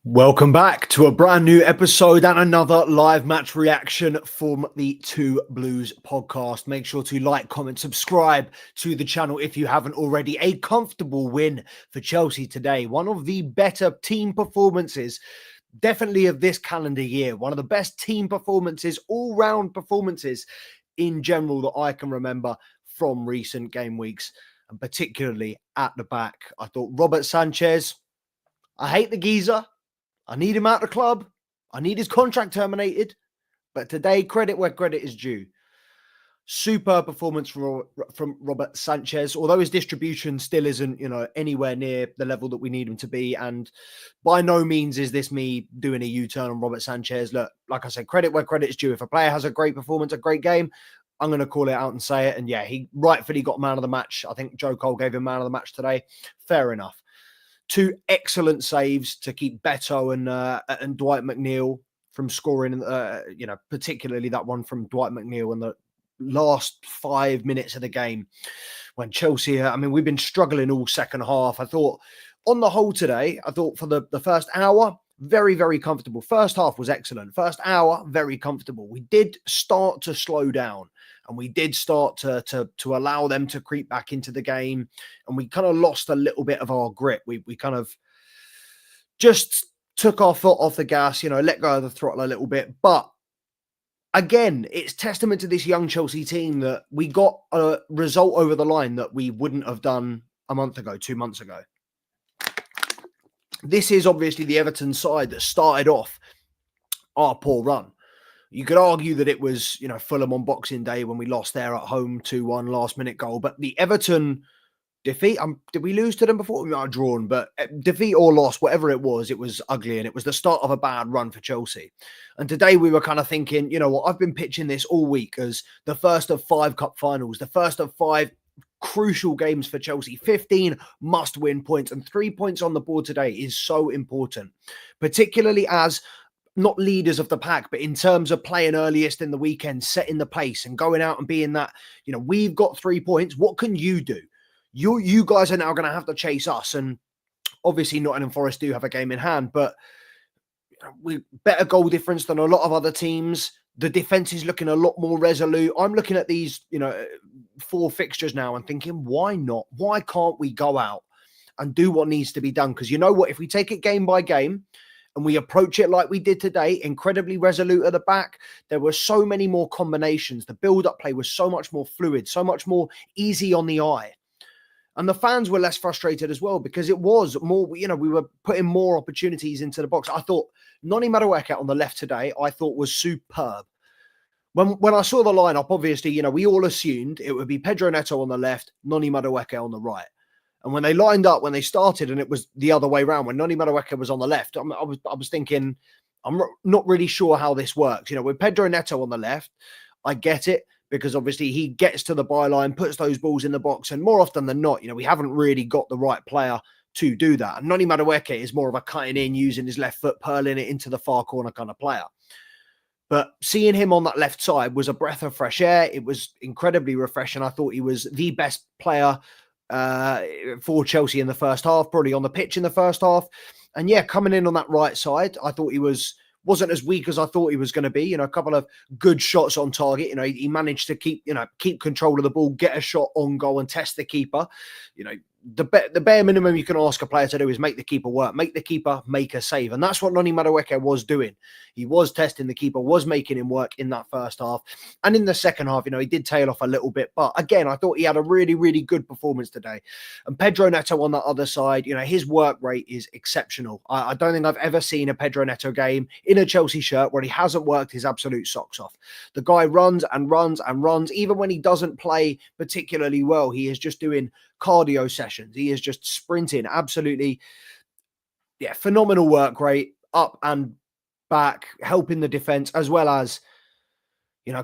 Welcome back to a brand new episode and another live match reaction from the Two Blues podcast. Make sure to like, comment, subscribe to the channel if you haven't already. A comfortable win for Chelsea today. One of the better team performances, definitely of this calendar year. One of the best team performances, all-round performances in general that I can remember from recent game weeks, and particularly at the back. I thought Robert Sanchez, I hate the geezer. I need him out of the club. I need his contract terminated. But today, credit where credit is due. Superb performance from Robert Sanchez, although his distribution still isn't, anywhere near the level that we need him to be. And by no means is this me doing a U-turn on Robert Sanchez. Look, like I said, credit where credit is due. If a player has a great performance, a great game, I'm going to call it out and say it. And yeah, he rightfully got man of the match. I think Joe Cole gave him man of the match today. Fair enough. Two excellent saves to keep Beto and Dwight McNeil from scoring, particularly that one from Dwight McNeil in the last 5 minutes of the game when Chelsea, we've been struggling all second half. I thought on the whole today, for the first hour, very, very comfortable. First half was excellent. First hour, very comfortable. We did start to slow down and we did start to allow them to creep back into the game. And we kind of lost a little bit of our grip. We kind of just took our foot off the gas, let go of the throttle a little bit. But again, it's testament to this young Chelsea team that we got a result over the line that we wouldn't have done a month ago, 2 months ago. This is obviously the Everton side that started off our poor run. You could argue that it was, Fulham on Boxing Day when we lost there at home 2-1 last minute goal. But the Everton defeat, did we lose to them before? We might have drawn, but defeat or loss, whatever it was ugly. And it was the start of a bad run for Chelsea. And today we were kind of thinking, you know what, I've been pitching this all week as the first of 5 cup finals, the first of 5 crucial games for Chelsea. 15 must-win points, and 3 points on the board today is so important, particularly as not leaders of the pack, but in terms of playing earliest in the weekend, setting the pace and going out and being that, we've got 3 points. What can you do? You guys are now going to have to chase us. And obviously Nottingham Forest do have a game in hand, but we better goal difference than a lot of other teams. The defense is looking a lot more resolute. I'm looking at these, 4 fixtures now and thinking, why not? Why can't we go out and do what needs to be done? Because you know what? If we take it game by game and we approach it like we did today, incredibly resolute at the back, there were so many more combinations. The build-up play was so much more fluid, so much more easy on the eye. And the fans were less frustrated as well because it was more, we were putting more opportunities into the box. I thought Noni Madueke on the left today, I thought was superb. When I saw the lineup, obviously, we all assumed it would be Pedro Neto on the left, Noni Madueke on the right. And when they lined up, when they started, and it was the other way around, when Noni Madueke was on the left, I was thinking, I'm not really sure how this works. With Pedro Neto on the left, I get it, because obviously he gets to the byline, puts those balls in the box, and more often than not, we haven't really got the right player to do that. And Noni Madueke is more of a cutting in, using his left foot, purling it into the far corner kind of player. But seeing him on that left side was a breath of fresh air. It was incredibly refreshing. I thought he was the best player for Chelsea in the first half, probably on the pitch in the first half. And yeah, coming in on that right side, I thought he wasn't as weak as I thought he was going to be. A couple of good shots on target. He managed to keep control of the ball, get a shot on goal and test the keeper. The bare minimum you can ask a player to do is make the keeper work, make the keeper make a save. And that's what Noni Madueke was doing. He was testing the keeper, was making him work in that first half. And in the second half, he did tail off a little bit. But again, I thought he had a really, really good performance today. And Pedro Neto on that other side, his work rate is exceptional. I don't think I've ever seen a Pedro Neto game in a Chelsea shirt where he hasn't worked his absolute socks off. The guy runs and runs and runs. Even when he doesn't play particularly well, he is just doing cardio sessions. He is just sprinting. Absolutely, phenomenal work rate, up and back, helping the defense, as well as,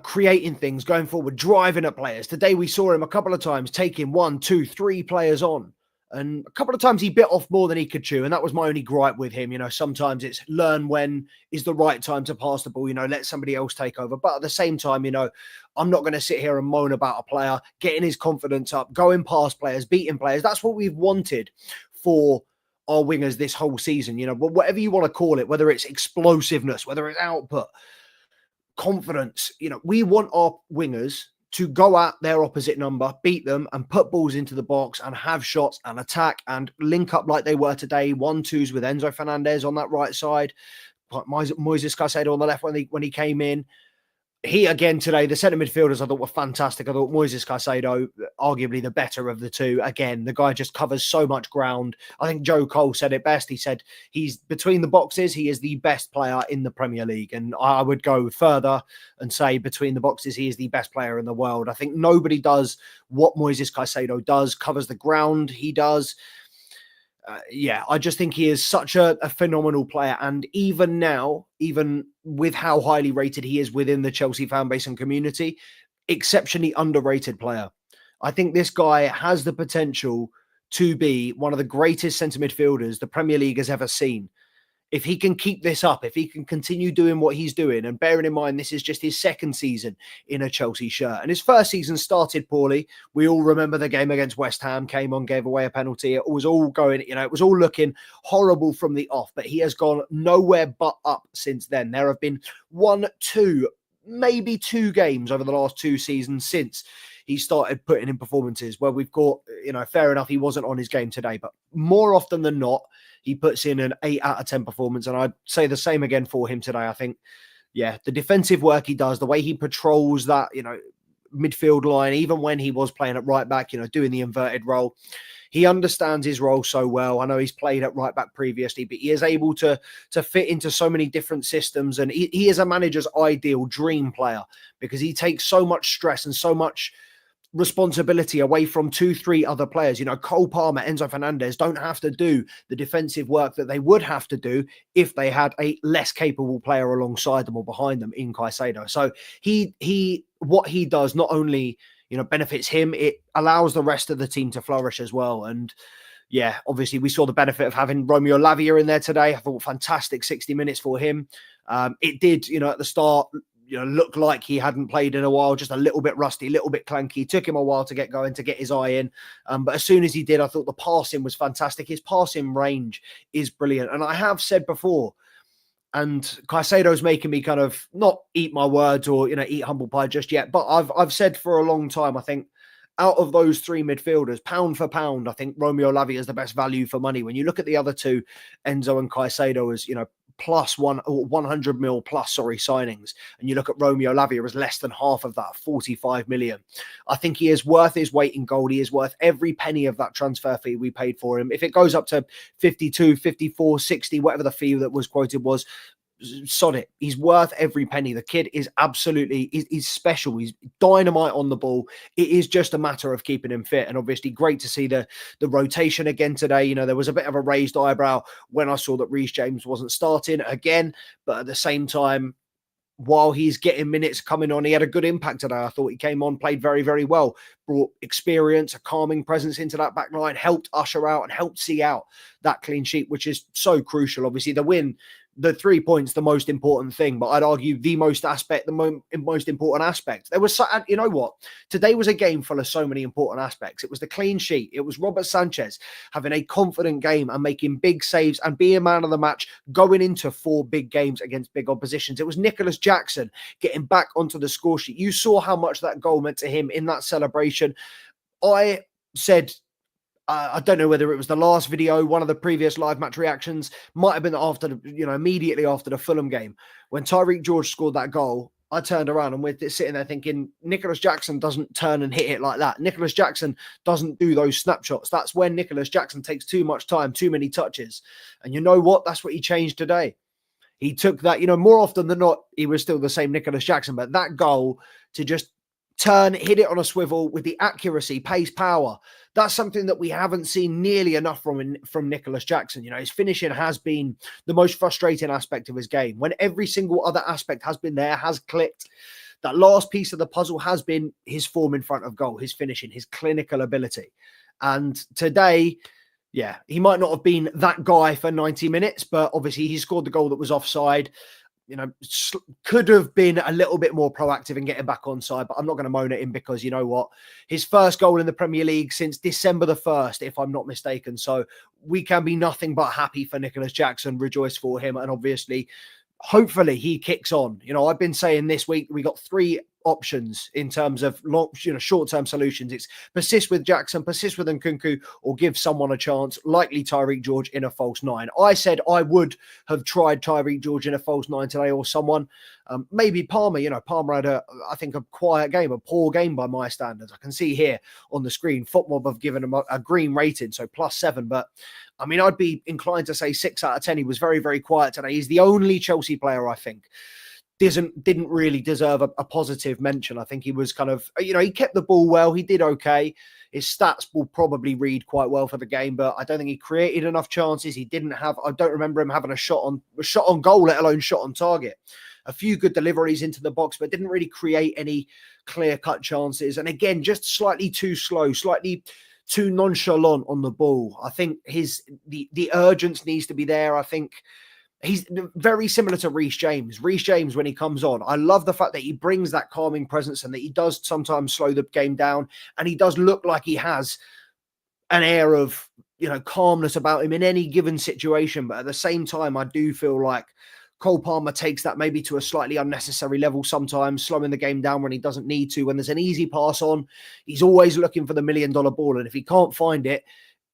creating things, going forward, driving at players. Today we saw him a couple of times taking 1, 2, 3 players on. And a couple of times he bit off more than he could chew. And that was my only gripe with him. Sometimes it's learn when is the right time to pass the ball, let somebody else take over. But at the same time, I'm not going to sit here and moan about a player getting his confidence up, going past players, beating players. That's what we've wanted for our wingers this whole season, whatever you want to call it, whether it's explosiveness, whether it's output, confidence, we want our wingers to go at their opposite number, beat them and put balls into the box and have shots and attack and link up like they were today. 1-2s with Enzo Fernandez on that right side, Moises Caicedo on the left when he came in. He, again, today, the centre midfielders I thought were fantastic. I thought Moises Caicedo, arguably the better of the two. Again, the guy just covers so much ground. I think Joe Cole said it best. He said he's between the boxes, he is the best player in the Premier League. And I would go further and say between the boxes, he is the best player in the world. I think nobody does what Moises Caicedo does, covers the ground he does. I just think he is such a phenomenal player. And even now, even with how highly rated he is within the Chelsea fan base and community, exceptionally underrated player. I think this guy has the potential to be one of the greatest centre midfielders the Premier League has ever seen. If he can keep this up, if he can continue doing what he's doing, and bearing in mind this is just his second season in a Chelsea shirt, and his first season started poorly. We all remember the game against West Ham, came on, gave away a penalty. It was all going, it was all looking horrible from the off, but he has gone nowhere but up since then. There have been 1, 2, maybe 2 games over the last 2 seasons since he started putting in performances where we've got, fair enough, he wasn't on his game today, but more often than not, he puts in an 8 out of 10 performance. And I'd say the same again for him today. I think, the defensive work he does, the way he patrols that, midfield line, even when he was playing at right back, doing the inverted role, he understands his role so well. I know he's played at right back previously, but he is able to fit into so many different systems. And he is a manager's ideal dream player because he takes so much stress and so much responsibility away from 2-3 other players. Cole Palmer, Enzo Fernandez don't have to do the defensive work that they would have to do if they had a less capable player alongside them or behind them in Caicedo. So what he does not only benefits him, it allows the rest of the team to flourish as well. And obviously we saw the benefit of having Romeo Lavia in there today. I thought fantastic 60 minutes for him. It did, at the start, looked like he hadn't played in a while, just a little bit rusty, a little bit clanky. It took him a while to get going, to get his eye in. But as soon as he did, I thought the passing was fantastic. His passing range is brilliant. And I have said before, and Caicedo's making me kind of not eat my words or, eat humble pie just yet, but I've said for a long time, I think out of those 3 midfielders, pound for pound, I think Romeo Lavia is the best value for money. When you look at the other 2, Enzo and Caicedo, as, plus 100 mil plus, signings. And you look at Romeo Lavia as less than half of that, 45 million. I think he is worth his weight in gold. He is worth every penny of that transfer fee we paid for him. If it goes up to 52, 54, 60, whatever the fee that was quoted was, sod it. He's worth every penny. The kid is absolutely, he's special. He's dynamite on the ball. It is just a matter of keeping him fit. And obviously great to see the rotation again today. There was a bit of a raised eyebrow when I saw that Reece James wasn't starting again, but at the same time, while he's getting minutes coming on, he had a good impact today. I thought he came on, played very, very well, brought experience, a calming presence into that back line, helped usher out and helped see out that clean sheet, which is so crucial. Obviously, the win, the 3 points, the most important thing, but I'd argue the most important aspect. There was, you know what? Today was a game full of so many important aspects. It was the clean sheet. It was Robert Sanchez having a confident game and making big saves and being man of the match going into 4 big games against big oppositions. It was Nicholas Jackson getting back onto the score sheet. You saw how much that goal meant to him in that celebration. I said, I don't know whether it was the last video, one of the previous live match reactions, might have been after, immediately after the Fulham game. When Tyreek George scored that goal, I turned around and we're sitting there thinking, Nicholas Jackson doesn't turn and hit it like that. Nicholas Jackson doesn't do those snapshots. That's when Nicholas Jackson takes too much time, too many touches. And you know what? That's what he changed today. He took that, more often than not, he was still the same Nicholas Jackson, but that goal to just turn, hit it on a swivel with the accuracy, pace, power. That's something that we haven't seen nearly enough from Nicholas Jackson. His finishing has been the most frustrating aspect of his game. When every single other aspect has been there, has clicked, that last piece of the puzzle has been his form in front of goal, his finishing, his clinical ability. And today, he might not have been that guy for 90 minutes, but obviously he scored the goal that was offside. could have been a little bit more proactive in getting back on side, but I'm not going to moan at him because you know what? His first goal in the Premier League since December the 1st, if I'm not mistaken. So we can be nothing but happy for Nicholas Jackson, rejoice for him. And obviously, hopefully he kicks on. I've been saying this week, we got 3 options in terms of short-term solutions. It's persist with Jackson, persist with Nkunku, or give someone a chance, likely Tyreek George in a false 9. I said I would have tried Tyreek George in a false 9 today, or someone, maybe Palmer. Palmer had I think a quiet game, a poor game by my standards. I can see here on the screen, Footmob have given him a green rating, so +7, but I mean, I'd be inclined to say 6 out of 10. He was very, very quiet today. He's the only Chelsea player, I think, didn't really deserve a positive mention. I think he was kind of, he kept the ball well. He did okay. His stats will probably read quite well for the game, but I don't think he created enough chances. I don't remember him having a shot on goal, let alone shot on target. A few good deliveries into the box, but didn't really create any clear-cut chances. And again, just slightly too slow, slightly too nonchalant on the ball. I think the urgency needs to be there. I think he's very similar to Reece James. Reece James, when he comes on, I love the fact that he brings that calming presence and that he does sometimes slow the game down, and he does look like he has an air of, calmness about him in any given situation. But at the same time, I do feel like Cole Palmer takes that maybe to a slightly unnecessary level sometimes, slowing the game down when he doesn't need to. When there's an easy pass on, he's always looking for the $1 million ball. And if he can't find it,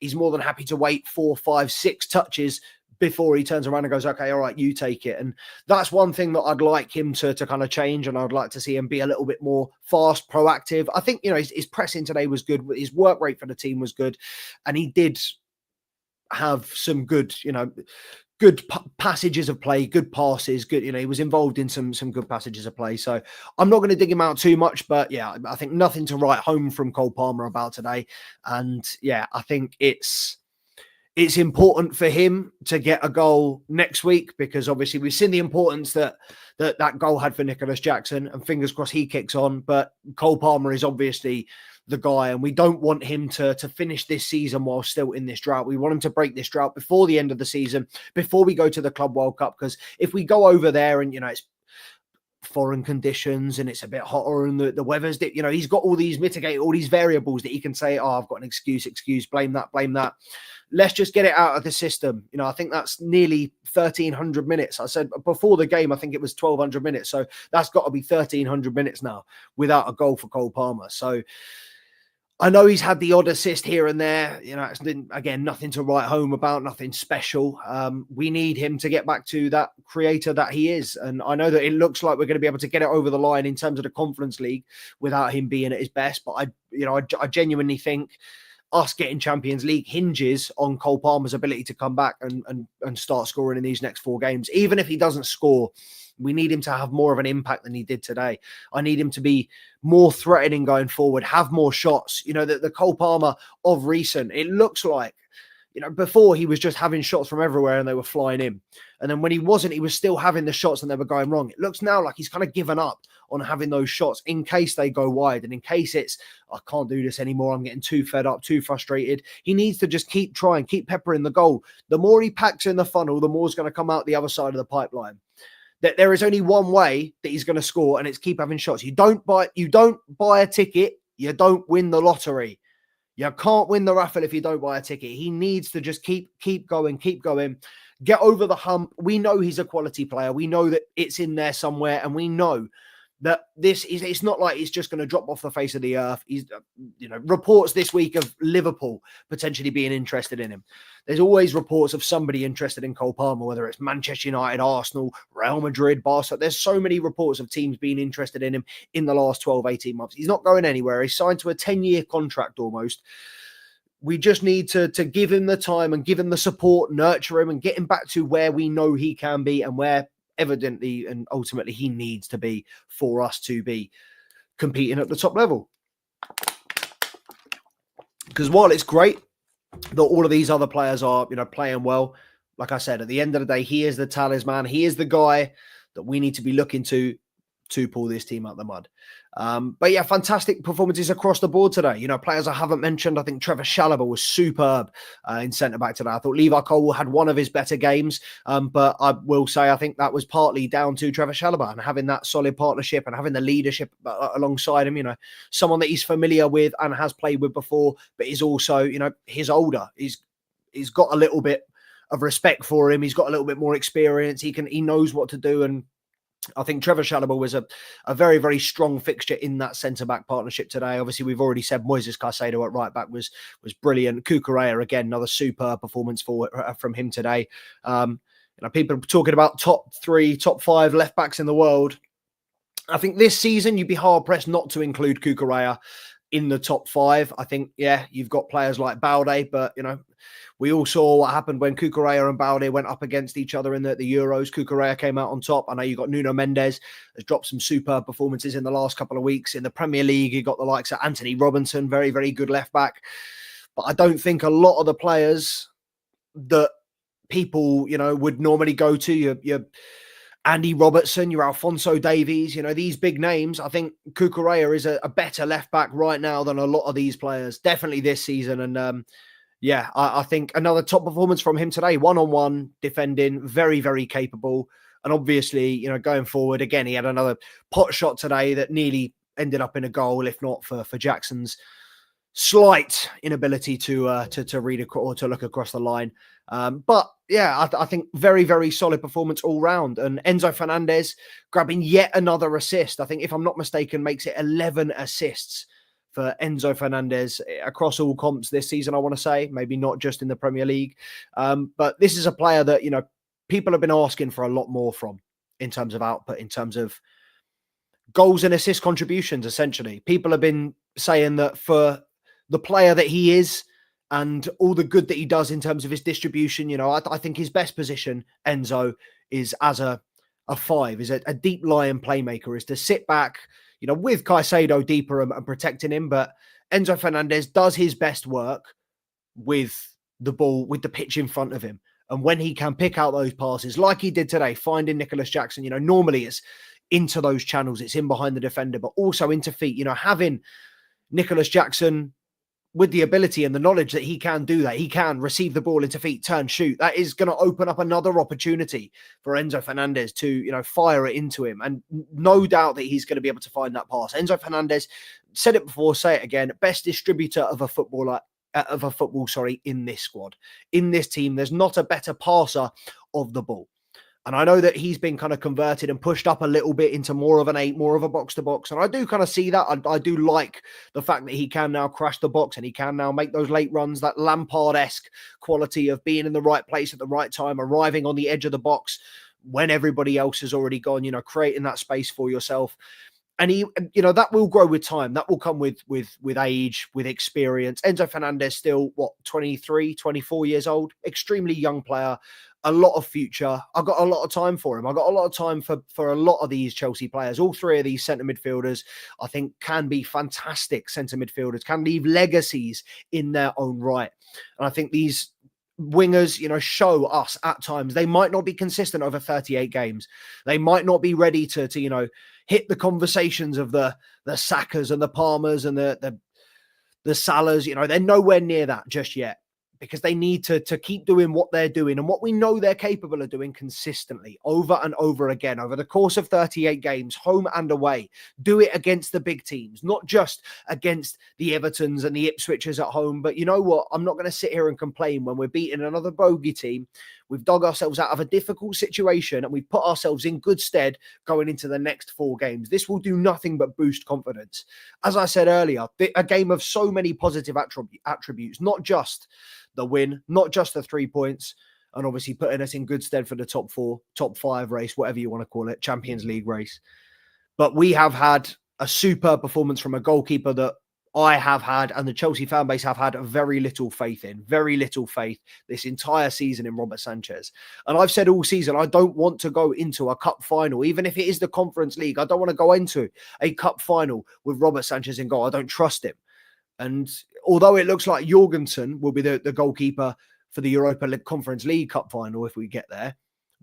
he's more than happy to wait 4, 5, 6 touches before he turns around and goes, okay, all right, you take it. And that's one thing that I'd like him to kind of change, and I'd like to see him be a little bit more fast, proactive. I think, his pressing today was good. His work rate for the team was good. And he did have some good, passages of play, good passes, good, he was involved in some good passages of play. So I'm not going to dig him out too much, but yeah, I think nothing to write home from Cole Palmer about today. And yeah, I think it's important for him to get a goal next week, because obviously we've seen the importance that goal had for Nicholas Jackson, and fingers crossed he kicks on. But Cole Palmer is obviously the guy, and we don't want him to finish this season while still in this drought. We want him to break this drought before the end of the season, before we go to the Club World Cup, because if we go over there and, it's foreign conditions and it's a bit hotter and the weather's, he's got all these variables that he can say, oh, I've got an excuse, blame that. Let's just get it out of the system. I think that's nearly 1,300 minutes. I said before the game, I think it was 1,200 minutes. So that's got to be 1,300 minutes now without a goal for Cole Palmer. So I know he's had the odd assist here and there. It's again, nothing to write home about, nothing special. We need him to get back to that creator that he is. And I know that it looks like we're going to be able to get it over the line in terms of the Conference League without him being at his best. But I genuinely think us getting Champions League hinges on Cole Palmer's ability to come back and start scoring in these next 4 games. Even if he doesn't score, we need him to have more of an impact than he did today. I need him to be more threatening going forward, have more shots. The Cole Palmer of recent, it looks like, before he was just having shots from everywhere and they were flying in. And then when he wasn't, he was still having the shots and they were going wrong. It looks now like he's kind of given up on having those shots in case they go wide. And in case it's, I can't do this anymore, I'm getting too fed up, too frustrated. He needs to just keep trying, keep peppering the goal. The more he packs in the funnel, the more is going to come out the other side of the pipeline. That there is only one way that he's going to score, and it's keep having shots. You don't buy a ticket, you don't win the lottery. You can't win the raffle if you don't buy a ticket. He needs to just keep going, get over the hump. We know he's a quality player. We know that it's in there somewhere, and we know that it's not like he's just going to drop off the face of the earth. He's, reports this week of Liverpool potentially being interested in him. There's always reports of somebody interested in Cole Palmer, whether it's Manchester United, Arsenal, Real Madrid, Barca. There's so many reports of teams being interested in him in the last 12, 18 months. He's not going anywhere. He's signed to a 10-year contract almost. We just need to give him the time and give him the support, nurture him and get him back to where we know he can be and where evidently and ultimately he needs to be for us to be competing at the top level. Because while it's great that all of these other players are, playing well, like I said, at the end of the day, he is the talisman. He is the guy that we need to be looking to to pull this team out the mud. But yeah, fantastic performances across the board today. You know, players I haven't mentioned, I think Trevor Chalobah was superb in centre-back today. I thought Levi Cole had one of his better games, but I will say I think that was partly down to Trevor Chalobah and having that solid partnership and having the leadership alongside him, you know, someone that he's familiar with and has played with before, but is also, you know, he's older. He's got a little bit of respect for him. He's got a little bit more experience. He knows what to do, and I think Trevor Chalobah was a very, very strong fixture in that centre-back partnership today. Obviously, we've already said Moises Caicedo at right-back was brilliant. Cucurella, again, another superb performance from him today. You know, people talking about top 3, top 5 left-backs in the world. I think this season, you'd be hard-pressed not to include Cucurella in the top 5. I think, yeah, you've got players like Balde, but, you know, we all saw what happened when Cucurella and Balde went up against each other in the Euros. Cucurella came out on top. I know you got Nuno Mendes, has dropped some superb performances in the last couple of weeks. In the Premier League, you got the likes of Anthony Robinson, very, very good left back. But I don't think a lot of the players that people, you know, would normally go to, your Andy Robertson, your Alphonso Davies, you know, these big names. I think Cucurella is a better left back right now than a lot of these players, definitely this season. And yeah, I think another top performance from him today, one-on-one defending, very, very capable. And obviously, you know, going forward, again, he had another pot shot today that nearly ended up in a goal, if not for Jackson's slight inability to read or to look across the line. But yeah, I think very, very solid performance all round. And Enzo Fernandez grabbing yet another assist. I think, if I'm not mistaken, makes it 11 assists for Enzo Fernandez across all comps this season, I want to say. Maybe not just in the Premier League. But this is a player that, you know, people have been asking for a lot more from in terms of output, in terms of goals and assist contributions, essentially. People have been saying that for the player that he is and all the good that he does in terms of his distribution, you know, I think his best position, Enzo, is as a 5, is a deep lying playmaker, is to sit back, you know, with Caicedo deeper and protecting him. But Enzo Fernandez does his best work with the ball, with the pitch in front of him. And when he can pick out those passes, like he did today, finding Nicholas Jackson, you know, normally it's into those channels, it's in behind the defender, but also into feet, you know, having Nicholas Jackson with the ability and the knowledge that he can do that, he can receive the ball into feet, turn, shoot. That is going to open up another opportunity for Enzo Fernandez to, you know, fire it into him. And no doubt that he's going to be able to find that pass. Enzo Fernandez, said it before, say it again, best distributor of a football, in this squad. In this team, there's not a better passer of the ball. And I know that he's been kind of converted and pushed up a little bit into more of an 8, more of a box-to-box. And I do kind of see that. I do like the fact that he can now crash the box and he can now make those late runs, that Lampard-esque quality of being in the right place at the right time, arriving on the edge of the box when everybody else has already gone, you know, creating that space for yourself. And he, you know, that will grow with time. That will come with age, with experience. Enzo Fernandez still, 23, 24 years old, extremely young player, a lot of future. I've got a lot of time for him. I've got a lot of time for a lot of these Chelsea players. All 3 of these centre midfielders, I think, can be fantastic centre midfielders, can leave legacies in their own right. And I think these wingers, you know, show us at times they might not be consistent over 38 games. They might not be ready to you know, hit the conversations of the Sakas and the Palmers and the Salahs. You know, they're nowhere near that just yet, because they need to keep doing what they're doing and what we know they're capable of doing consistently over and over again over the course of 38 games, home and away. Do it against the big teams, not just against the Evertons and the Ipswichers at home. But you know what? I'm not going to sit here and complain when we're beating another bogey team. We've dug ourselves out of a difficult situation and we've put ourselves in good stead going into the next 4 games. This will do nothing but boost confidence. As I said earlier, a game of so many positive attributes, not just the win, not just the 3 points, and obviously putting us in good stead for the top 4, top 5 race, whatever you want to call it, Champions League race. But we have had a superb performance from a goalkeeper that I have had, and the Chelsea fan base have had very little faith this entire season in Robert Sanchez. And I've said all season, I don't want to go into a cup final, even if it is the Conference League. I don't want to go into a cup final with Robert Sanchez in goal. I don't trust him. And although it looks like Jorgensen will be the goalkeeper for the Europa League Conference League Cup final if we get there,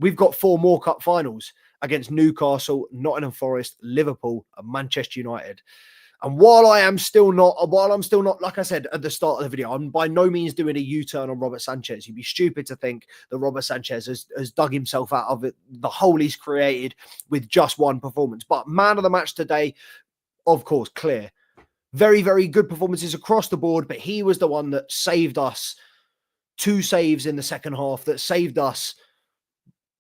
We've got 4 more cup finals against Newcastle, Nottingham Forest, Liverpool, and Manchester United. And while I'm still not, like I said at the start of the video, I'm by no means doing a U-turn on Robert Sanchez. You'd be stupid to think that Robert Sanchez has dug himself out of it, the hole he's created with just one performance. But man of the match today, of course, clear. Very, very good performances across the board, but he was the one that saved us. 2 saves in the second half that saved us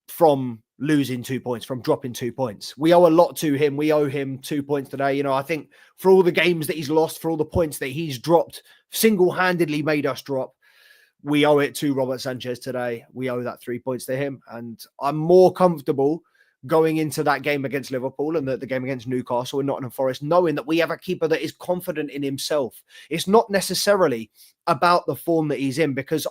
from losing 2 points, from dropping 2 points. We owe a lot to him. We owe him 2 points today. You know, I think for all the games that he's lost, for all the points that he's dropped, single-handedly made us drop, we owe it to Robert Sanchez today. We owe that 3 points to him. And I'm more comfortable going into that game against Liverpool and the game against Newcastle and Nottingham Forest, knowing that we have a keeper that is confident in himself. It's not necessarily about the form that he's in, because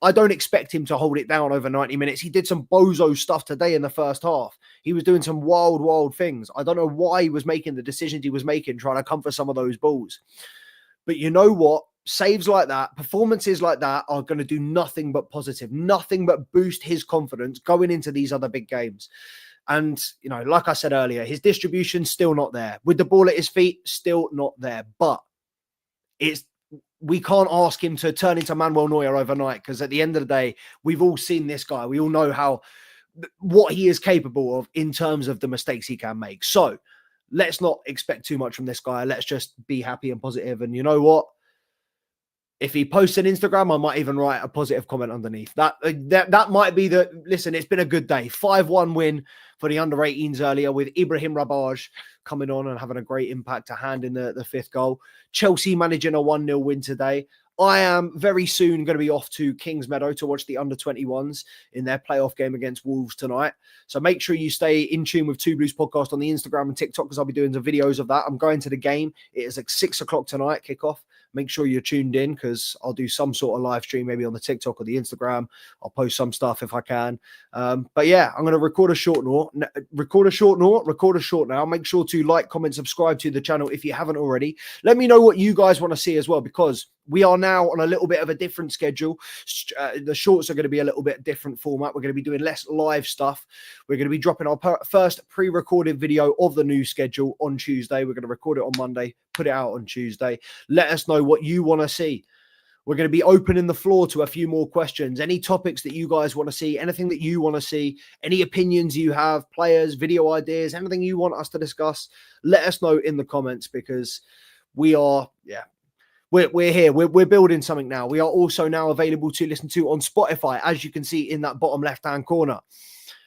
I don't expect him to hold it down over 90 minutes. He did some bozo stuff today in the first half. He was doing some wild, wild things. I don't know why he was making the decisions he was making, trying to come for some of those balls. But you know what? Saves like that, performances like that are going to do nothing but positive, nothing but boost his confidence going into these other big games. And, you know, like I said earlier, his distribution's still not there. With the ball at his feet, still not there. But we can't ask him to turn into Manuel Neuer overnight, because at the end of the day, we've all seen this guy. We all know what he is capable of in terms of the mistakes he can make. So let's not expect too much from this guy. Let's just be happy and positive. And you know what? If he posts on Instagram, I might even write a positive comment underneath. That might be listen, it's been a good day. 5-1 win for the under-18s earlier, with Ibrahim Rabaj coming on and having a great impact to hand in the 5th goal. Chelsea managing a 1-0 win today. I am very soon going to be off to Kingsmeadow to watch the under-21s in their playoff game against Wolves tonight. So make sure you stay in tune with Two Blues Podcast on the Instagram and TikTok, because I'll be doing some videos of that. I'm going to the game. It is at 6 o'clock tonight, kickoff. Make sure you're tuned in, because I'll do some sort of live stream, maybe on the TikTok or the Instagram. I'll post some stuff if I can. But yeah, I'm going to record a short now. Make sure to like, comment, subscribe to the channel if you haven't already. Let me know what you guys want to see as well, because we are now on a little bit of a different schedule. The shorts are going to be a little bit different format. We're going to be doing less live stuff. We're going to be dropping our first pre-recorded video of the new schedule on Tuesday. We're going to record it on Monday, put it out on Tuesday. Let us know what you want to see. We're going to be opening the floor to a few more questions. Any topics that you guys want to see, anything that you want to see, any opinions you have, players, video ideas, anything you want us to discuss, let us know in the comments, because we are, we're here. We're building something now. We are also now available to listen to on Spotify, as you can see in that bottom left-hand corner.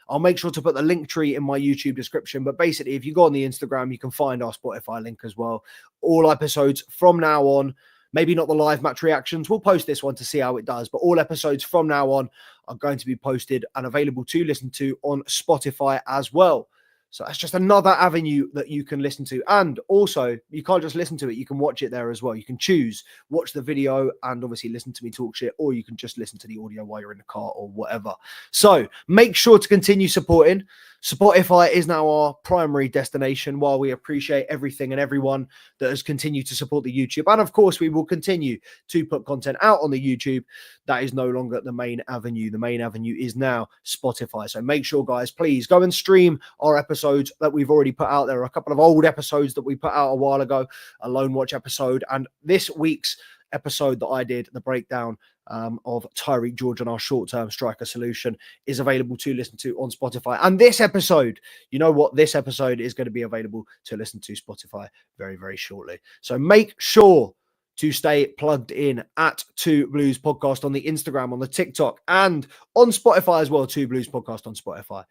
I'll make sure to put the link tree in my YouTube description. But basically, if you go on the Instagram, you can find our Spotify link as well. All episodes from now on, maybe not the live match reactions. We'll post this one to see how it does. But all episodes from now on are going to be posted and available to listen to on Spotify as well. So that's just another avenue that you can listen to. And also, you can't just listen to it. You can watch it there as well. You can choose, watch the video and obviously listen to me talk shit, or you can just listen to the audio while you're in the car or whatever. So make sure to continue supporting. Spotify is now our primary destination, while we appreciate everything and everyone that has continued to support the YouTube. And of course, we will continue to put content out on the YouTube. That is no longer the main avenue. The main avenue is now Spotify. So make sure, guys, please go and stream our episodes that we've already put out. There are a couple of old episodes that we put out a while ago, a Lone Watch episode, and this week's episode that I did, the breakdown of Tyreek George and our short-term striker solution, is available to listen to on Spotify. And this episode, you know what? This episode is going to be available to listen to Spotify very, very shortly. So make sure to stay plugged in at Two Blues Podcast on the Instagram, on the TikTok, and on Spotify as well. Two Blues Podcast on Spotify.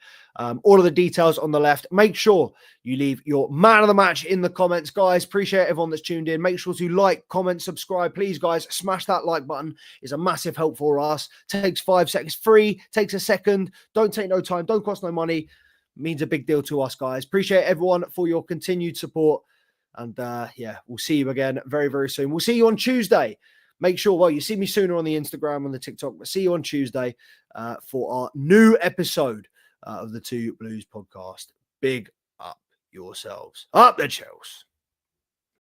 All of the details on the left. Make sure you leave your man of the match in the comments, guys. Appreciate everyone that's tuned in. Make sure to like, comment, subscribe. Please, guys, smash that like button. It's a massive help for us. Takes 5 seconds. Free. Takes a second. Don't take no time. Don't cost no money. Means a big deal to us, guys. Appreciate everyone for your continued support. And yeah, we'll see you again very, very soon. We'll see you on Tuesday. Make sure, well, you see me sooner on the Instagram, on the TikTok, but see you on Tuesday for our new episode of the Two Blues Podcast. Big up yourselves. Up the Chels.